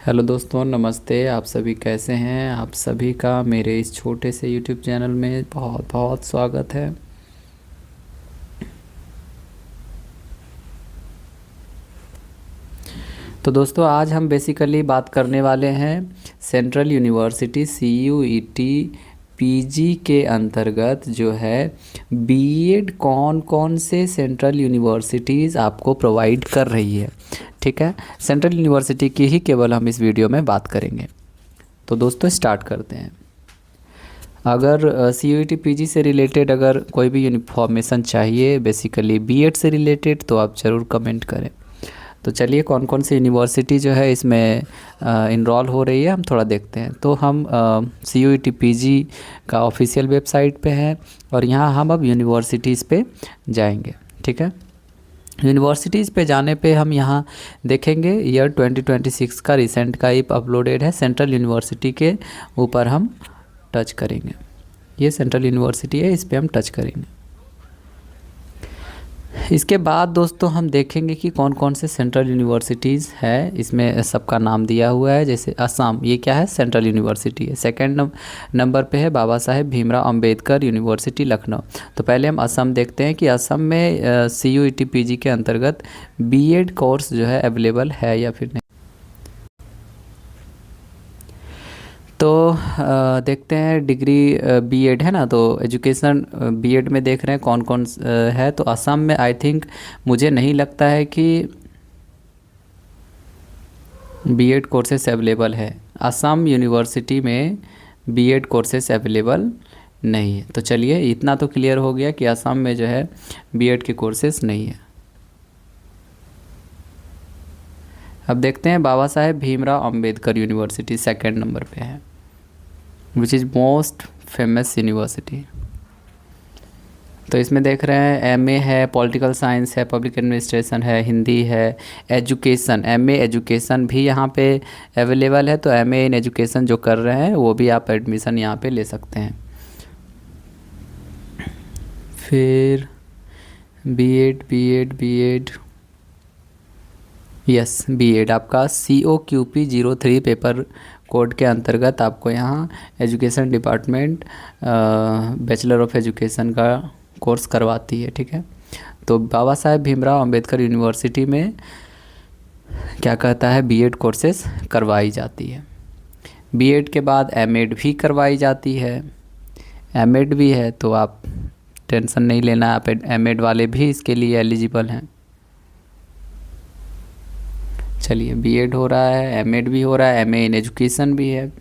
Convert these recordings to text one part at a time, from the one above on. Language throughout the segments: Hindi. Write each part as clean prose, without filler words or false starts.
हेलो दोस्तों, नमस्ते। आप सभी कैसे हैं? आप सभी का मेरे इस छोटे से यूट्यूब चैनल में बहुत बहुत स्वागत है। तो दोस्तों, आज हम बेसिकली बात करने वाले हैं सेंट्रल यूनिवर्सिटी CUET पीजी के अंतर्गत जो है बीएड कौन कौन से सेंट्रल यूनिवर्सिटीज़ आपको प्रोवाइड कर रही है। ठीक है, सेंट्रल यूनिवर्सिटी की ही केवल हम इस वीडियो में बात करेंगे। तो दोस्तों, स्टार्ट करते हैं। अगर CUET पीजी से रिलेटेड अगर कोई भी इन्फॉर्मेशन चाहिए बेसिकली बीएड से रिलेटेड, तो आप ज़रूर कमेंट करें। तो चलिए, कौन कौन सी यूनिवर्सिटी जो है इसमें इनरोल हो रही है हम थोड़ा देखते हैं। तो हम CUET पीजी का ऑफिशियल वेबसाइट पे हैं और यहाँ हम अब यूनिवर्सिटीज़ पे जाएंगे। ठीक है, यूनिवर्सिटीज़ पे जाने पे हम यहाँ देखेंगे ईयर 2026 का रिसेंट का ही अपलोडेड है। सेंट्रल यूनिवर्सिटी के ऊपर हम टच करेंगे। ये सेंट्रल यूनिवर्सिटी है, इस पे हम टच करेंगे। इसके बाद दोस्तों हम देखेंगे कि कौन कौन से सेंट्रल यूनिवर्सिटीज़ है। इसमें सबका नाम दिया हुआ है। जैसे असम, ये क्या है? सेंट्रल यूनिवर्सिटी है। सेकंड नंबर पे है बाबा साहेब भीमराव अंबेडकर यूनिवर्सिटी लखनऊ। तो पहले हम असम देखते हैं कि असम में CUET पीजी के अंतर्गत बीएड कोर्स जो है अवेलेबल है या फिर नहीं। तो देखते हैं डिग्री बीएड है ना, तो एजुकेशन बीएड में देख रहे हैं कौन कौन है। तो असम में आई थिंक मुझे नहीं लगता है कि बीएड कोर्सेस अवेलेबल है। असम यूनिवर्सिटी में बीएड कोर्सेस अवेलेबल नहीं है। तो चलिए, इतना तो क्लियर हो गया कि असम में जो है बीएड के कोर्सेस नहीं है। अब देखते हैं Baba Saheb Bhimrao Ambedkar university second number पे है, which is most famous university. तो इसमें देख रहे हैं एमए है, पॉलिटिकल साइंस है, पब्लिक एडमिनिस्ट्रेशन है, हिंदी है, एजुकेशन, एमए एजुकेशन भी यहाँ पे अवेलेबल है। तो एमए इन एजुकेशन जो कर रहे हैं वो भी आप एडमिशन यहाँ पे ले सकते हैं। फिर बीएड यस, बीएड आपका COQP 03 पेपर कोड के अंतर्गत आपको यहाँ education department bachelor of education का कोर्स करवाती है। ठीक है, तो बाबा साहेब भीमराव अंबेडकर यूनिवर्सिटी में क्या कहता है, बीएड कोर्सेस करवाई जाती है। बीएड के बाद एमएड भी करवाई जाती है। एमएड भी है तो आप टेंशन नहीं लेना, आप एमएड वाले भी इसके लिए एलिजिबल हैं। चलिए, बीएड हो रहा है, एमएड भी हो रहा है, एमए इन एजुकेशन भी है।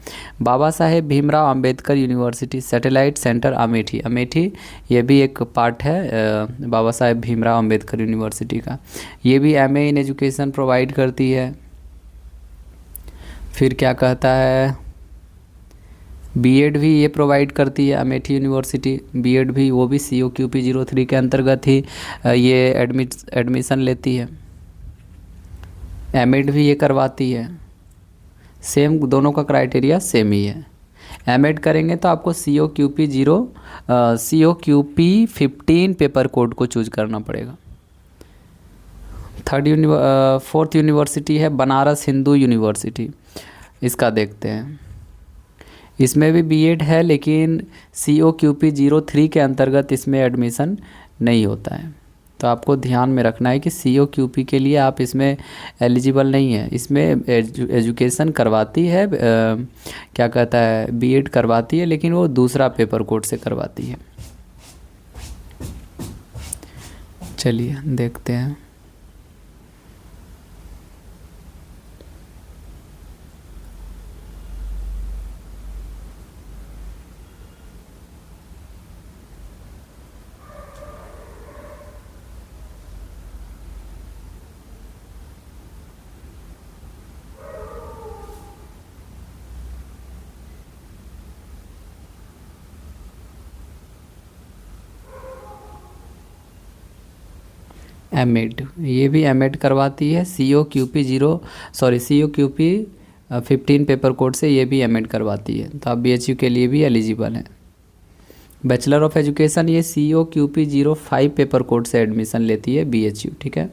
Baba Saheb Bhimrao Ambedkar university satellite centre Amethi, Amethi ये भी एक पार्ट है बाबा साहेब भीमराव अंबेडकर यूनिवर्सिटी का। ये भी एमए इन एजुकेशन प्रोवाइड करती है। फिर क्या कहता है, बीएड भी ये प्रोवाइड करती है अमेठी यूनिवर्सिटी। बीएड भी, वो भी COQP 03 के अंतर्गत ही ये एडमिशन लेती है। एमएड भी ये करवाती है। सेम, दोनों का क्राइटेरिया सेम ही है। एमएड करेंगे तो आपको COQP 15 पेपर कोड को चूज करना पड़ेगा। फोर्थ यूनिवर्सिटी है बनारस हिंदू यूनिवर्सिटी। इसका देखते हैं, इसमें भी बीएड है लेकिन COQP 03 के अंतर्गत इसमें एडमिशन नहीं होता है। तो आपको ध्यान में रखना है कि COQP के लिए आप इसमें एलिजिबल नहीं है। इसमें एजुकेशन करवाती है, क्या कहता है, बीएड करवाती है, लेकिन वो दूसरा पेपर कोड से करवाती है। चलिए देखते हैं। एमएड, ये भी एमएड करवाती है। COQP 15 पेपर कोड से ये भी एमएड करवाती है। तो आप BHU के लिए भी एलिजिबल हैं। बैचलर ऑफ एजुकेशन ये COQP 05 पेपर कोड से एडमिशन लेती है BHU। ठीक है,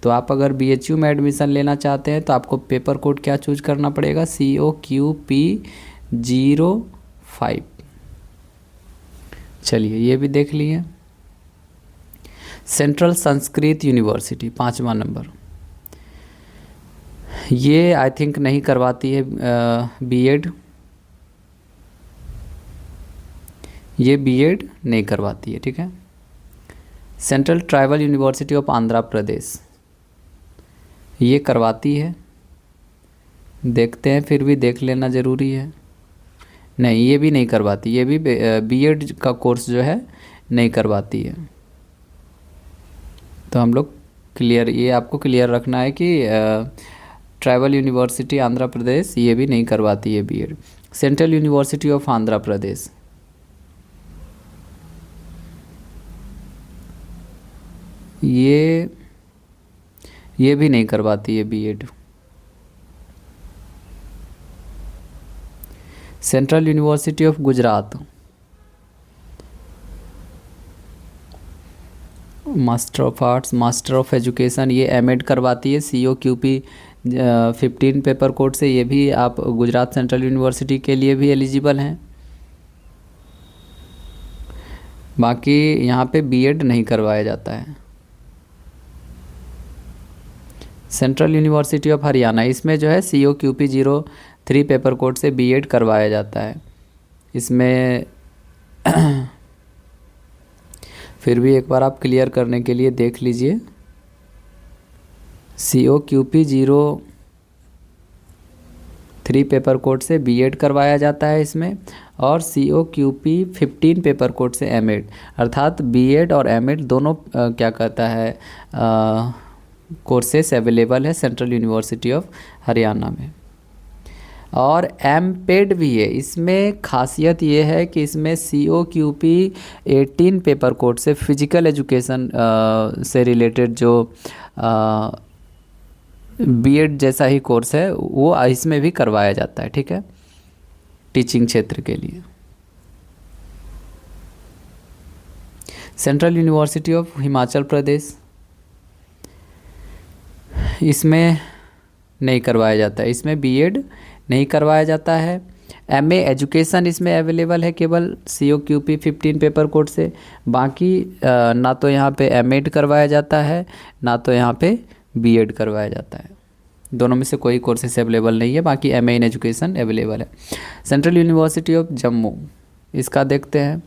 तो आप अगर BHU में एडमिशन लेना चाहते हैं तो आपको पेपर कोड क्या चूज करना पड़ेगा, COQP05। चलिए ये भी देख लिए। सेंट्रल संस्कृत यूनिवर्सिटी 5वां नंबर, ये आई थिंक नहीं करवाती है बीएड, ये बीएड नहीं करवाती है, ठीक है। Central tribal university of Andhra Pradesh, ये करवाती है, देखते हैं, फिर भी देख लेना ज़रूरी है। नहीं, ये भी नहीं करवाती, ये भी बीएड का कोर्स जो है नहीं करवाती है। तो हम लोग क्लियर, ये आपको क्लियर रखना है कि ट्राइबल यूनिवर्सिटी आंध्र प्रदेश ये भी नहीं करवाती है BEd. Central university of Andhra Pradesh, ये भी नहीं करवाती है BEd. Central university of Gujarat, master of arts, master of education, ये एमएड करवाती है COQP 15 पेपर कोड से। ये भी आप गुजरात सेंट्रल यूनिवर्सिटी के लिए भी एलिजिबल हैं। बाकी यहाँ पे बीएड नहीं करवाया जाता है। सेंट्रल यूनिवर्सिटी ऑफ हरियाणा, इसमें जो है COQP 03 पेपर कोड से बीएड करवाया जाता है। इसमें फिर भी एक बार आप क्लियर करने के लिए देख लीजिए, COQP 03 पेपर कोड से बीएड करवाया जाता है इसमें, और COQP 15 पेपर कोड से एमएड, अर्थात बीएड और एमएड दोनों क्या कहता है कोर्सेस अवेलेबल है सेंट्रल यूनिवर्सिटी ऑफ हरियाणा में। और एमपेड भी है। इसमें खासियत ये है कि इसमें COQP 18 पेपर कोड से फिजिकल एजुकेशन से रिलेटेड जो बीएड जैसा ही कोर्स है वो इसमें भी करवाया जाता है, ठीक है, टीचिंग क्षेत्र के लिए। Central university of Himachal Pradesh, इसमें नहीं करवाया जाता है, इसमें बीएड नहीं करवाया जाता है। MA एजुकेशन इसमें अवेलेबल है केवल COQP 15 पेपर कोड से। बाकी ना तो यहाँ पे एमएड करवाया जाता है, ना तो यहाँ पे बीएड करवाया जाता है। दोनों में से कोई कोर्सेस अवेलेबल नहीं है। बाकी MA इन एजुकेशन अवेलेबल है। सेंट्रल यूनिवर्सिटी ऑफ जम्मू, इसका देखते हैं।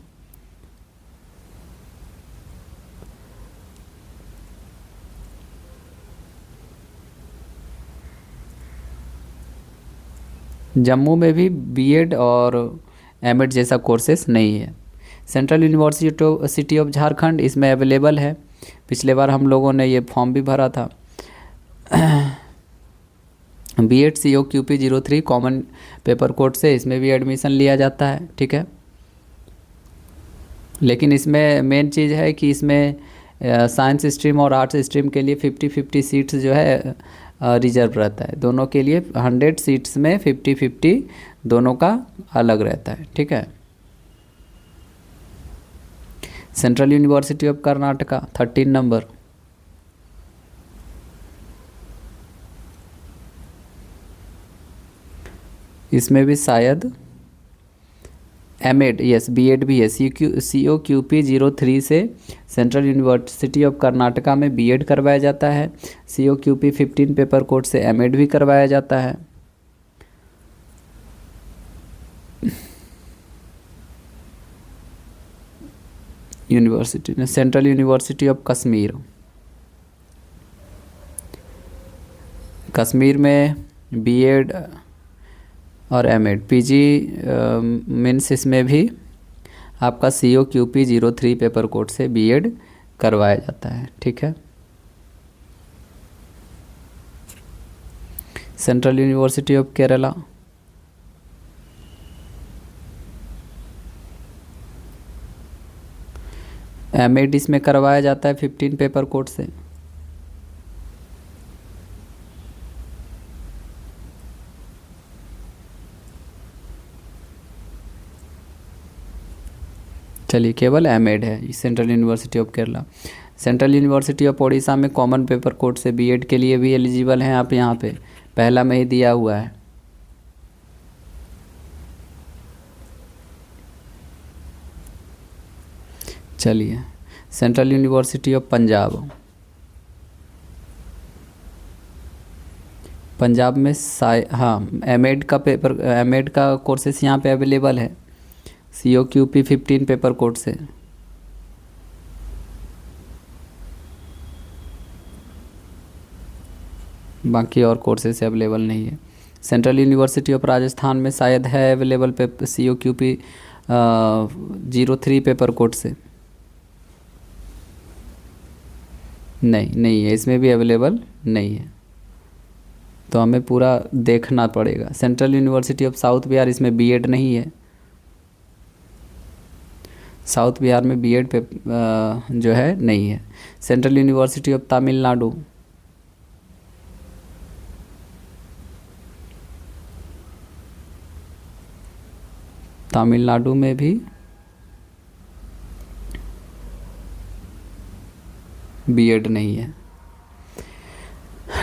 जम्मू में भी बीएड और एमएड जैसा कोर्सेस नहीं है। सेंट्रल यूनिवर्सिटी ऑफ झारखंड, इसमें अवेलेबल है। पिछले बार हम लोगों ने ये फॉर्म भी भरा था। BEd COQP 03 common paper code से इसमें भी एडमिशन लिया जाता है, ठीक है। लेकिन इसमें मेन चीज़ है कि इसमें साइंस स्ट्रीम और आर्ट्स स्ट्रीम के लिए 50-50 सीट्स जो है रिजर्व रहता है। दोनों के लिए 100 सीट्स में 50-50 दोनों का अलग रहता है, ठीक है। Central university of Karnataka 13 number, इसमें भी शायद एमएड, यस बीएड भी है। COQP 03 से सेंट्रल यूनिवर्सिटी ऑफ कर्नाटका में बीएड करवाया जाता है। COQP 15 पेपर कोड से एमएड भी करवाया जाता है। यूनिवर्सिटी ने central university of Kashmir, Kashmir में बीएड और एमएड, PG मीन्स इसमें भी आपका COQP 03 पेपर कोड से बीएड करवाया जाता है, ठीक है। Central university of Kerala, MEd इसमें करवाया जाता है 15 पेपर कोड से। चलिए केवल एमएड है central university of Kerala. Central university of Odisha में कॉमन पेपर कोड से बीएड के लिए भी एलिजिबल हैं आप, यहाँ पे पहला में ही दिया हुआ है। चलिए, central university of Punjab, Punjab में हाँ एमएड का पेपर, एमएड का कोर्सेस यहाँ पे अवेलेबल है COQP 15 पेपर कोड से। बाकी और कोर्सेस अवेलेबल नहीं है। सेंट्रल यूनिवर्सिटी ऑफ राजस्थान में शायद है available paper COQP 03 paper code से। नहीं है, इसमें भी अवेलेबल नहीं है, तो हमें पूरा देखना पड़ेगा। Central university of south Bihar, इसमें बीएड नहीं है। साउथ बिहार में बीएड पे जो है नहीं है। Central university of Tamil Nadu, Tamil Nadu में भी बीएड नहीं है।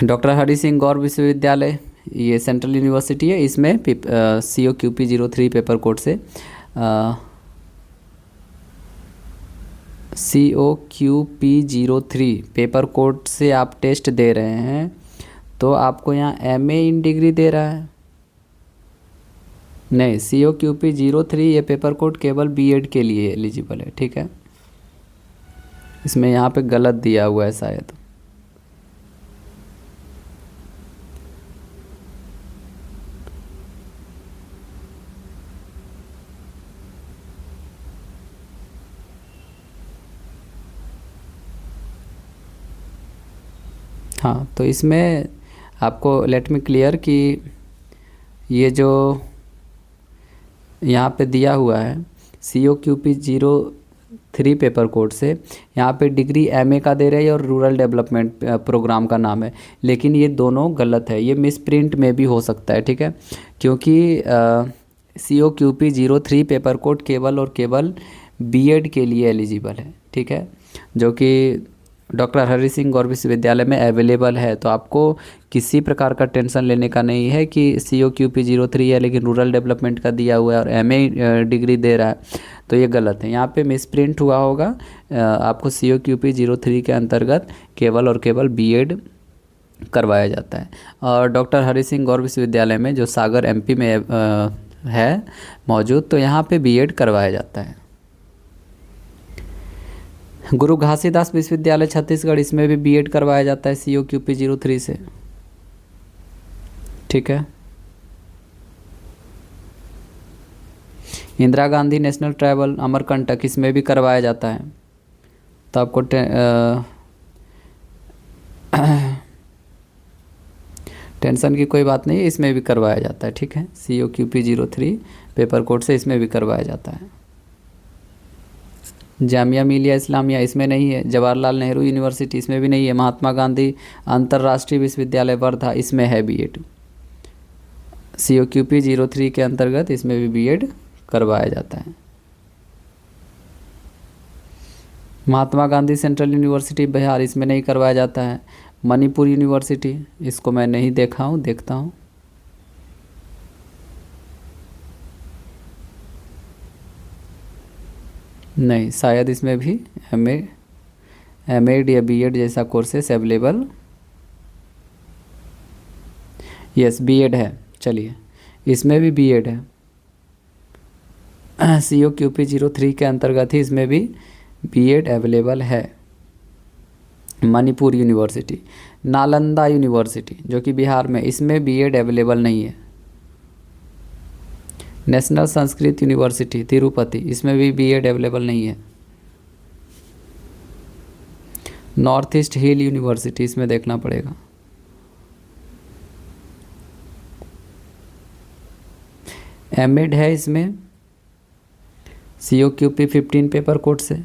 डॉक्टर हरि सिंह गौर विश्वविद्यालय, ये सेंट्रल यूनिवर्सिटी है, इसमें COQP 03 पेपर कोड से COQP 03 पेपर कोड से आप टेस्ट दे रहे हैं, तो आपको यहाँ MA इन डिग्री दे रहा है। नहीं, COQP 03 ये पेपर कोड केवल बीएड के लिए एलिजिबल है, ठीक है। इसमें यहाँ पे गलत दिया हुआ है शायद। हाँ, तो इसमें आपको लेट मी क्लियर कि ये जो यहाँ पे दिया हुआ है COQP 03 पेपर कोड से, यहाँ पे डिग्री MA का दे रहे हैं और रूरल डेवलपमेंट प्रोग्राम का नाम है, लेकिन ये दोनों गलत है। ये मिस प्रिंट में भी हो सकता है, ठीक है, क्योंकि COQP 03 पेपर कोड केवल और केवल बीएड के लिए एलिजिबल है, ठीक है, जो कि डॉक्टर हरि सिंह गौर विश्वविद्यालय में अवेलेबल है। तो आपको किसी प्रकार का टेंशन लेने का नहीं है कि COQP 03 है लेकिन रूरल डेवलपमेंट का दिया हुआ है और MA डिग्री दे रहा है, तो ये गलत है। यहाँ पे मिस प्रिंट हुआ होगा। आपको COQP 03 के अंतर्गत केवल और केवल बीएड करवाया जाता है। और डॉक्टर हरि सिंह गौर विश्वविद्यालय में जो सागर MP में है मौजूद, तो यहाँ पे बीएड करवाया जाता है। गुरु घासीदास विश्वविद्यालय छत्तीसगढ़, इसमें भी बीएड करवाया जाता है COQP 03 से, ठीक है। इंदिरा गांधी नेशनल ट्राइबल अमरकंटक, इसमें भी करवाया जाता है। तो आपको टेंशन की कोई बात नहीं है, इसमें भी करवाया जाता है, ठीक है। COQP 03 पेपर कोड से इसमें भी करवाया जाता है। जामिया मिलिया इस्लामिया, इसमें नहीं है। जवाहरलाल नेहरू यूनिवर्सिटी, इसमें भी नहीं है। महात्मा गांधी अंतर्राष्ट्रीय विश्वविद्यालय वर्धा, इसमें है बीएड। COQP 03 के अंतर्गत इसमें भी बीएड करवाया जाता है। महात्मा गांधी सेंट्रल यूनिवर्सिटी बिहार, इसमें नहीं करवाया जाता है। मणिपुर यूनिवर्सिटी, इसको मैं नहीं देखा हूँ, देखता हूँ। नहीं, शायद इसमें भी MA या बीएड जैसा कोर्सेस अवेलेबल, यस बीएड है। चलिए, इसमें भी बीएड है। COQP 03 के अंतर्गत ही इसमें भी बीएड अवेलेबल है। मणिपुर यूनिवर्सिटी, नालंदा यूनिवर्सिटी जो कि बिहार में, इसमें बीएड अवेलेबल नहीं है। नेशनल संस्कृत यूनिवर्सिटी तिरुपति, इसमें भी बीएड अवेलेबल नहीं है। नॉर्थ ईस्ट हिल यूनिवर्सिटी, इसमें देखना पड़ेगा। एमएड है इसमें COQP 15 पेपर कोड से।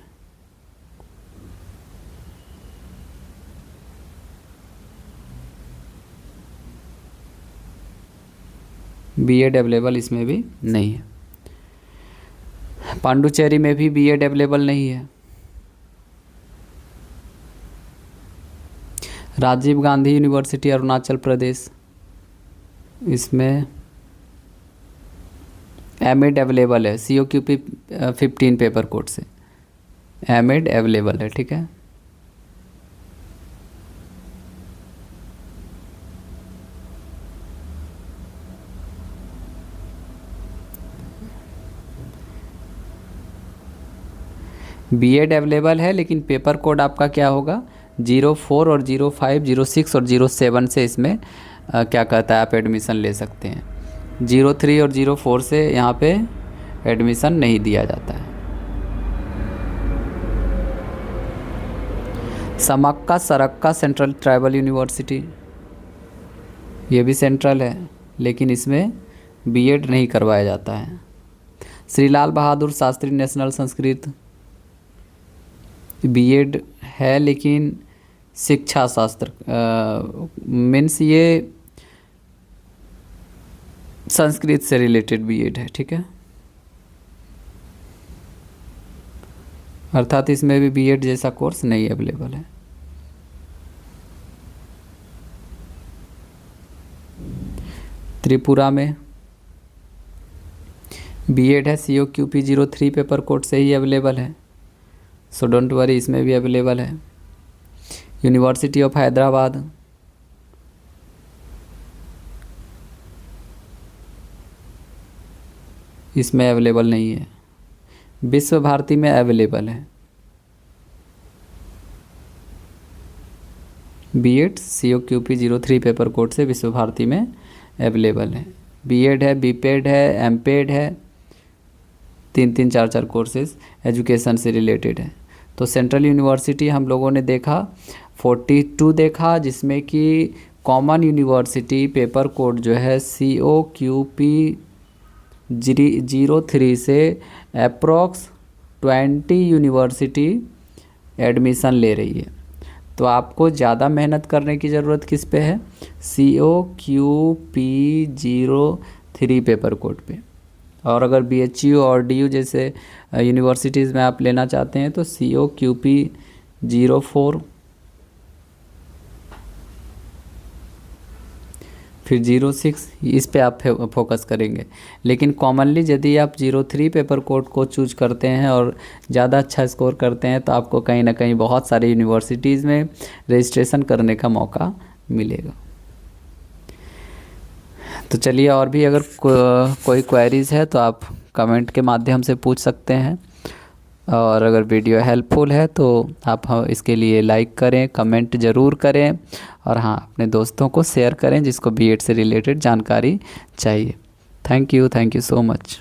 बीएड अवेलेबल इसमें भी नहीं है। पांडुचेरी में भी बीएड अवेलेबल नहीं है। राजीव गांधी यूनिवर्सिटी अरुणाचल प्रदेश, इसमें एमएड अवेलेबल है, COQP 15 पेपर कोड से एमएड अवेलेबल है, ठीक है। बीएड अवेलेबल है, लेकिन पेपर कोड आपका क्या होगा, 04 और 05, 06 और 07 से इसमें क्या कहता है आप एडमिशन ले सकते हैं। 03 और 04 से यहाँ पे एडमिशन नहीं दिया जाता है। समक्का सरक्का सेंट्रल ट्राइबल यूनिवर्सिटी, ये भी सेंट्रल है, लेकिन इसमें बीएड नहीं करवाया जाता है। श्री लाल बहादुर शास्त्री नेशनल संस्कृत, बीएड है लेकिन शिक्षा शास्त्र मीन्स ये संस्कृत से रिलेटेड बीएड है, ठीक है। अर्थात इसमें भी बीएड जैसा कोर्स नहीं अवेलेबल है। त्रिपुरा में बीएड है, COQP 03 पेपर कोड से ही अवेलेबल है, सो डोंट वरी, इसमें भी अवेलेबल है। यूनिवर्सिटी ऑफ हैदराबाद, इसमें अवेलेबल नहीं है। विश्व भारती में अवेलेबल है बीएड, COQP 03 पेपर कोड से विश्व भारती में अवेलेबल है। बीएड है, बीपेड है, एमपेड है, 3-3, 4-4 कोर्सेज एजुकेशन से रिलेटेड है। तो सेंट्रल यूनिवर्सिटी हम लोगों ने देखा 42 देखा, जिसमें कि कॉमन यूनिवर्सिटी पेपर कोड जो है COQP 03 से अप्रॉक्स 20 यूनिवर्सिटी एडमिशन ले रही है। तो आपको ज़्यादा मेहनत करने की ज़रूरत किस पे है, COQP 03 पेपर कोड पे। और अगर BHU और DU जैसे यूनिवर्सिटीज़ में आप लेना चाहते हैं तो COQP 04, फिर 06, इस पे आप फोकस करेंगे। लेकिन कॉमनली यदि आप 03 पेपर कोड को चूज करते हैं और ज़्यादा अच्छा स्कोर करते हैं तो आपको कहीं ना कहीं बहुत सारे यूनिवर्सिटीज़ में रजिस्ट्रेशन करने का मौका मिलेगा। तो चलिए, और भी अगर कोई क्वेरीज़ है तो आप कमेंट के माध्यम से पूछ सकते हैं, और अगर वीडियो हेल्पफुल है तो आप इसके लिए लाइक करें, कमेंट ज़रूर करें, और हाँ, अपने दोस्तों को शेयर करें जिसको बीएड से रिलेटेड जानकारी चाहिए। Thank you so much.